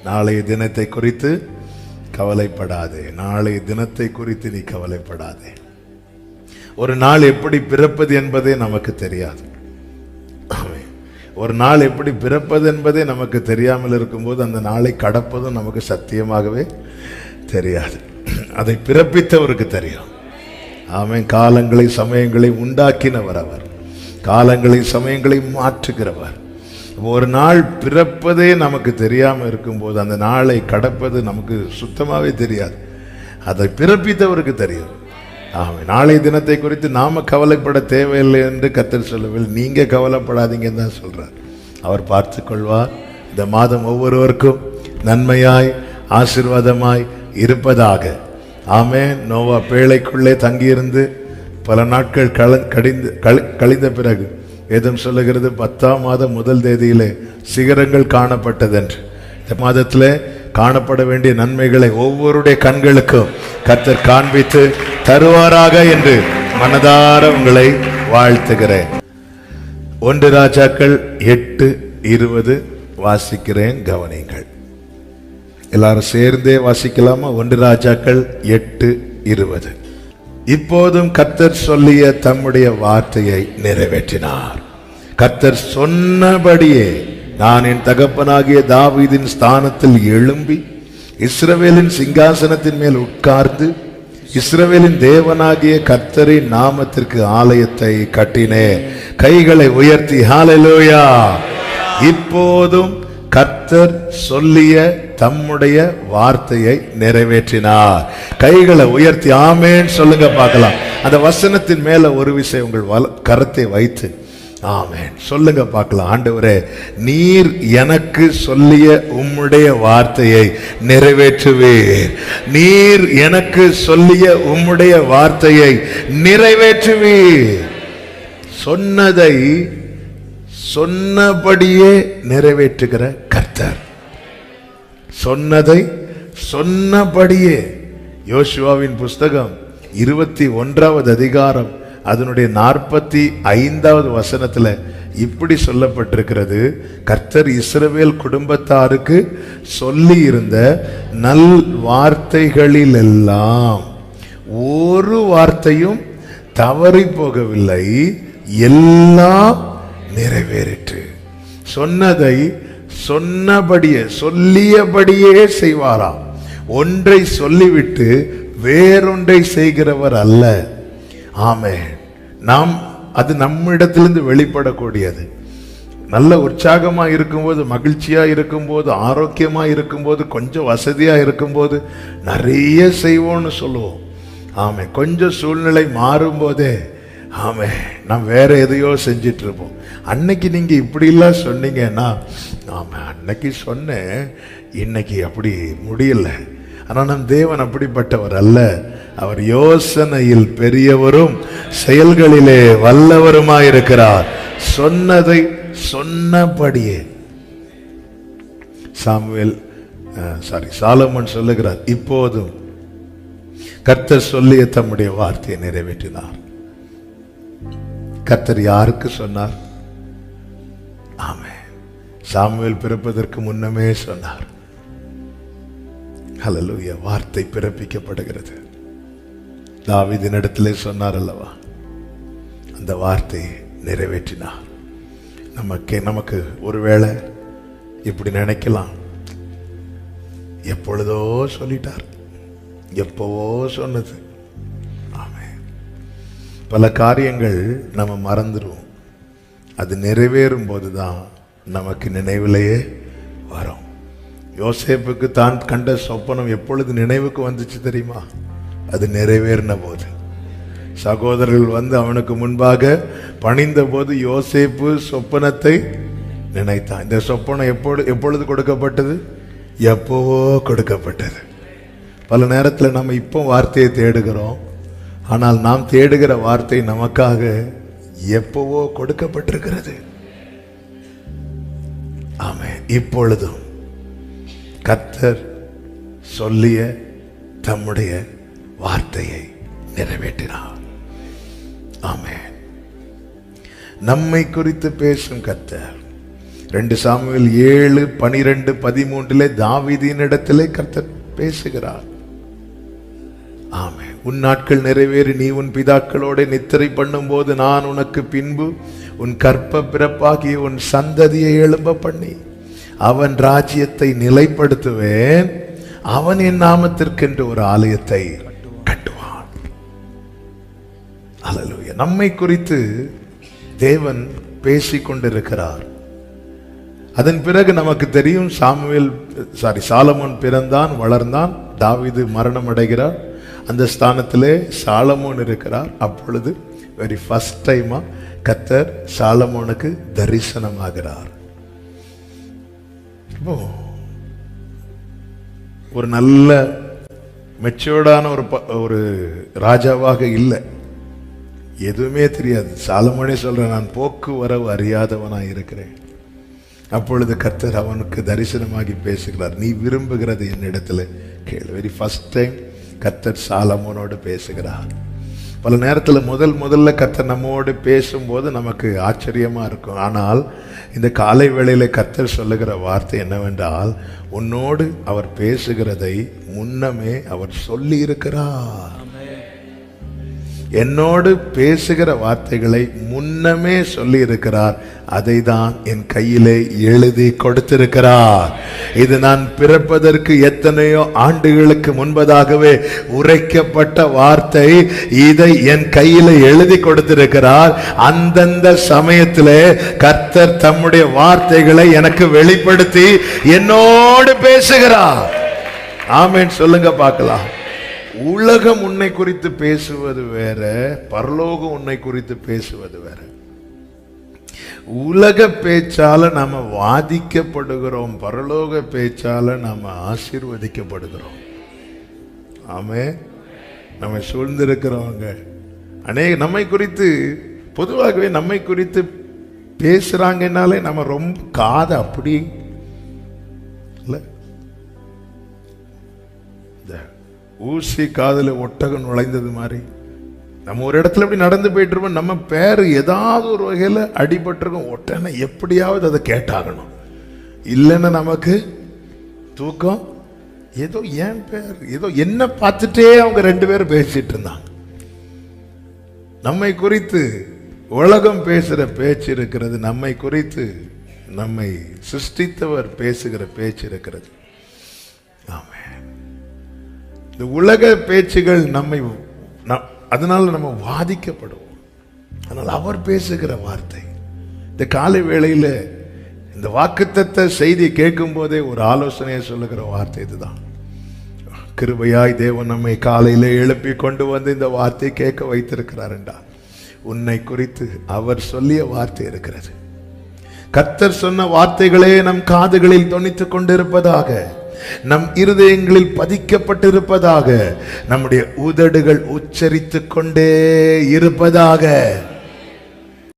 நாளைய தினத்தை குறித்து கவலைப்படாதே. நாளைய தினத்தை குறித்து நீ கவலைப்படாதே. ஒரு நாள் எப்படி பிறப்பது என்பதே நமக்கு தெரியாது. ஒரு நாள் எப்படி பிறப்பது என்பதே நமக்கு தெரியாமல் இருக்கும்போது அந்த நாளை கடப்பதும் நமக்கு சத்தியமாகவே தெரியாது. அதை பிறப்பித்தவருக்கு தெரியும். ஆமென். காலங்களை சமயங்களை உண்டாக்கினவர் அவர். காலங்களை சமயங்களை மாற்றுகிறவர். ஒரு நாள் பிறப்பதே நமக்கு தெரியாமல் இருக்கும்போது அந்த நாளை கடப்பது நமக்கு சுத்தமாகவே தெரியாது. அதை பிறப்பித்தவருக்கு தெரியும். ஆமாம். நாளை தினத்தை குறித்து நாம கவலைப்பட தேவையில்லை என்று கர்த்தர் சொல்லவில்லை. நீங்க கவலைப்படாதீங்கன்னு தான் சொல்றார். அவர் பார்த்து கொள்வார். இந்த மாதம் ஒவ்வொருவருக்கும் நன்மையாய் ஆசீர்வாதமாய் இருப்பதாக. ஆமென். நோவா பேழைக்குள்ளே தங்கியிருந்து பல நாட்கள் கழிந்த பிறகு வேதம் சொல்லுகிறது 10ஆம் மாதம் 1 தேதியிலே சிகரங்கள் காணப்பட்டதென்று. இந்த மாதத்திலே காணப்பட வேண்டிய நன்மைகளை ஒவ்வொருடைய கண்களுக்கும் கர்த்தர் காண்பித்து தருவாராக என்று மனதார உங்களை வாழ்த்துகிறேன். 1 ராஜாக்கள் 8:20 வாசிக்கிறேன், கவனிங்கள். எல்லாரும் சேர்ந்தே வாசிக்கலாமா? 1 ராஜாக்கள் 8:20. இப்போதும் கர்த்தர் சொல்லிய தம்முடைய வார்த்தையை நிறைவேற்றினார். கர்த்தர் சொன்னபடியே நான் என் தகப்பனாகிய தாவீதின் ஸ்தானத்தில் எழும்பி இஸ்ரவேலின் சிங்காசனத்தின் மேல் உட்கார்ந்து இஸ்ரவேலின் தேவனாகிய கர்த்தரின் நாமத்திற்கு ஆலயத்தை கட்டினேன். கைகளை உயர்த்தி ஹல்லேலூயா. இப்போதும் கர்த்தர் சொல்லிய தம்முடைய வார்த்தையை நிறைவேற்றினார். கைகளை உயர்த்தி ஆமென் சொல்லுங்க பார்க்கலாம். அந்த வசனத்தின் மேல ஒரு விஷயம் உங்கள் கரத்தை வைத்து ஆமென் சொல்லுங்க பார்க்கலாம். ஆண்டவரே, நீர் எனக்கு சொல்லிய உம்முடைய வார்த்தையை நிறைவேற்றுவீர். நீர் எனக்கு சொல்லிய உம்முடைய வார்த்தையை நிறைவேற்றுவீர். சொன்னதை சொன்னபடியே நிறைவேற்றுகிற கர்த்தர். சொன்னதை சொன்னபடியே. யோசுவாவின் புஸ்தகம் 21வது அதிகாரம் அதனுடைய 45வது வசனத்துல இப்படி சொல்லப்பட்டிருக்கிறது. கர்த்தர் இஸ்ரவேல் குடும்பத்தாருக்கு சொல்லி இருந்த நல் வார்த்தைகளில் எல்லாம் ஒரு வார்த்தையும் தவறி போகவில்லை, எல்லாம் நிறைவேறிற்று. சொன்னதை சொன்னபடியே சொல்லியபடியே செய்வாராம். ஒன்றை சொல்லிவிட்டு வேறொன்றை செய்கிறவர் அல்ல. ஆமென். நாம் அது நம்மிடத்திலிருந்து வெளிப்படக்கூடியது. நல்ல உற்சாகமா இருக்கும்போது, மகிழ்ச்சியா இருக்கும்போது, ஆரோக்கியமா இருக்கும்போது, கொஞ்சம் வசதியா இருக்கும்போது நிறைய செய்வோம்னு சொல்லுவோம். ஆமென். கொஞ்சம் சூழ்நிலை மாறும் போதே ஆமென் நாம் வேற எதையோ செஞ்சிட்டு இருப்போம். அன்னைக்கு நீங்க இப்படி எல்லாம் சொன்னீங்கன்னா, ஆமாம் அன்னைக்கு சொன்னேன், இன்னைக்கு அப்படி முடியல. ஆனால் நம் தேவன் அப்படிப்பட்டவர் அல்ல. அவர் யோசனையில் பெரியவரும் செயல்களிலே வல்லவருமாயிருக்கிறார். சொன்னதை சொன்னபடியே. சாலமோன் சொல்லுகிறார், இப்போதும் கர்த்தர் சொல்லிய தம்முடைய வார்த்தையை நிறைவேற்றினார். கர்த்தர் யாருக்கு சொன்னார்? ஆமென். சாமுவேல் பிறப்பதற்கு முன்னமே சொன்னார். ஹல்லேலூயா. வார்த்தை பிறப்பிக்கப்படுகிறது. தாவீதின் இடத்திலே சொன்னார் அல்லவா, அந்த வார்த்தையை நிறைவேற்றினார். நமக்கு ஒருவேளை இப்படி நினைக்கலாம், எப்பொழுதோ சொல்லிட்டார், எப்பவோ சொன்னது. ஆமென். பல காரியங்கள் நம்ம மறந்துடுவோம். அது நிறைவேறும் போதுதான் நமக்கு நினைவிலேயே வரும். யோசேப்புக்கு தான் கண்ட சொப்பனம் எப்பொழுது நினைவுக்கு வந்துச்சு தெரியுமா? அது நிறைவேறின போது. சகோதரர்கள் வந்து அவனுக்கு முன்பாக பணிந்த போது யோசேப்பு சொப்பனத்தை நினைத்தான். இந்த சொப்பனம் எப்பொழுது கொடுக்கப்பட்டது? எப்பவோ கொடுக்கப்பட்டது. பல நேரத்தில் நம்ம இப்போ வார்த்தையை தேடுகிறோம், ஆனால் நாம் தேடுகிற வார்த்தை நமக்காக எப்பவோ கொடுக்கப்பட்டிருக்கிறது. ஆமென். இப்பொழுதும் கர்த்தர் சொல்லிய தம்முடைய வார்த்தையை நிறைவேற்றினார். ஆமென். நம்மை குறித்து பேசும் கர்த்தர், 2 சாமுவேல் 7:12-13 தாவீதின் இடத்திலே கர்த்தர் பேசுகிறார். ஆமென். உன் நாட்கள் நிறைவேறி நீ உன் பிதாக்களோட நித்திரை பண்ணும் போது நான் உனக்கு பின்பு உன் கற்ப பிறப்பாகிய உன் சந்ததியை எழும்ப பண்ணி அவன் ராஜ்யத்தை நிலைப்படுத்துவேன். அவன் என் நாமத்திற்கென்று ஒரு ஆலயத்தை கட்டுவான். அல்லேலூயா. நம்மை குறித்து தேவன் பேசிக் கொண்டிருக்கிறார். அதன் பிறகு நமக்கு தெரியும், சாலமோன் பிறந்தான், வளர்ந்தான். தாவீது மரணம் அடைகிறார். அந்த ஸ்தானத்திலே சாலமோன் இருக்கிறார். அப்பொழுது வெரி ஃபர்ஸ்ட் டைமா கர்த்தர் சாலமோனுக்கு தரிசனமாகிறார். ஒரு நல்ல மெச்சூர்டான ஒரு ராஜாவாக இல்லை, எதுவுமே தெரியாது. சாலமோனே சொல்ற, நான் போக்குவரவு அறியாதவனாய் இருக்கிறேன். அப்பொழுது கர்த்தர் அவனுக்கு தரிசனமாகி பேசுகிறார். நீ விரும்புகிறது என்னிடத்துல கேளு. வெரி ஃபர்ஸ்ட் டைம் கர்த்தர் சாலமோனோடு பேசுகிறார். பல நேரத்தில் முதல்ல கர்த்தர் நம்மோடு பேசும்போது நமக்கு ஆச்சரியமா இருக்கும். ஆனால் இந்த காலை வேளையில கர்த்தர் சொல்லுகிற வார்த்தை என்னவென்றால், உன்னோடு அவர் பேசுகிறதை முன்னமே அவர் சொல்லி இருக்கிறார். என்னோடு பேசுகிற வார்த்தைகளை முன்னமே சொல்லி இருக்கிறார். அதை தான் என் கையிலே எழுதி கொடுத்திருக்கிறார். இது நான் பிறப்பதற்கு எத்தனையோ ஆண்டுகளுக்கு முன்பதாகவே உரைக்கப்பட்ட வார்த்தை. இதை என் கையில எழுதி கொடுத்திருக்கிறார். அந்தந்த சமயத்திலே கர்த்தர் தம்முடைய வார்த்தைகளை எனக்கு வெளிப்படுத்தி என்னோடு பேசுகிறார். ஆமென் சொல்லுங்க பார்க்கலாம். உலகம் உன்னை குறித்து பேசுவது வேற, பரலோகம் உன்னை குறித்து பேசுவது வேற. உலக பேச்சால நாம வாதிக்கப்படுகிறோம், பரலோக பேச்சால நாம ஆசீர்வதிக்கப்படுகிறோம். ஆமே. நம்மை சூழ்ந்திருக்கிறவங்க நம்மை குறித்து, பொதுவாகவே நம்மை குறித்து பேசுறாங்கன்னாலே நம்ம ரொம்ப காதை அப்படி இல்ல, ஊசி காதுல ஒட்டகம் நுழைந்தது மாதிரி நம்ம ஒரு இடத்துல இப்படி நடந்து போயிட்டு இருப்போம். நம்ம பேர் ஏதாவது ஒரு வகையில் அடிபட்டிருக்கும். ஒட்டனை எப்படியாவது அதை கேட்டாகணும், இல்லைன்னா நமக்கு தூக்கம். ஏதோ என் பேர், ஏதோ என்ன பார்த்துட்டே அவங்க 2 பேரும் பேசிட்டு இருந்தாங்க. நம்மை குறித்து உலகம் பேசுற பேச்சு இருக்கிறது, நம்மை குறித்து நம்மை சிருஷ்டித்தவர் பேசுகிற பேச்சு இருக்கிறது. ஆமென். இந்த உலக பேச்சுகள் நம்மை, அதனால நம்ம வாதிக்கப்படுவோம். அதனால் அவர் பேசுகிற வார்த்தை, இந்த காலை வேளையில இந்த வாக்குத்தத்த செய்தி கேட்கும் போதே ஒரு ஆலோசனையை சொல்லுகிற வார்த்தை இதுதான். கிருபையாய் தேவன் நம்மை காலையில எழுப்பி கொண்டு வந்து இந்த வார்த்தை கேட்க வைத்திருக்கிறார் என்றால், உன்னை குறித்து அவர் சொல்லிய வார்த்தை இருக்கிறது. கர்த்தர் சொன்ன வார்த்தைகளே நம் காதுகளில் தொனித்துக் கொண்டிருப்பதாக, நம் இருதயங்களில் பதிக்கப்பட்டிருப்பதாக, நம்முடைய உதடுகள் உச்சரித்துக் கொண்டே இருப்பதாக.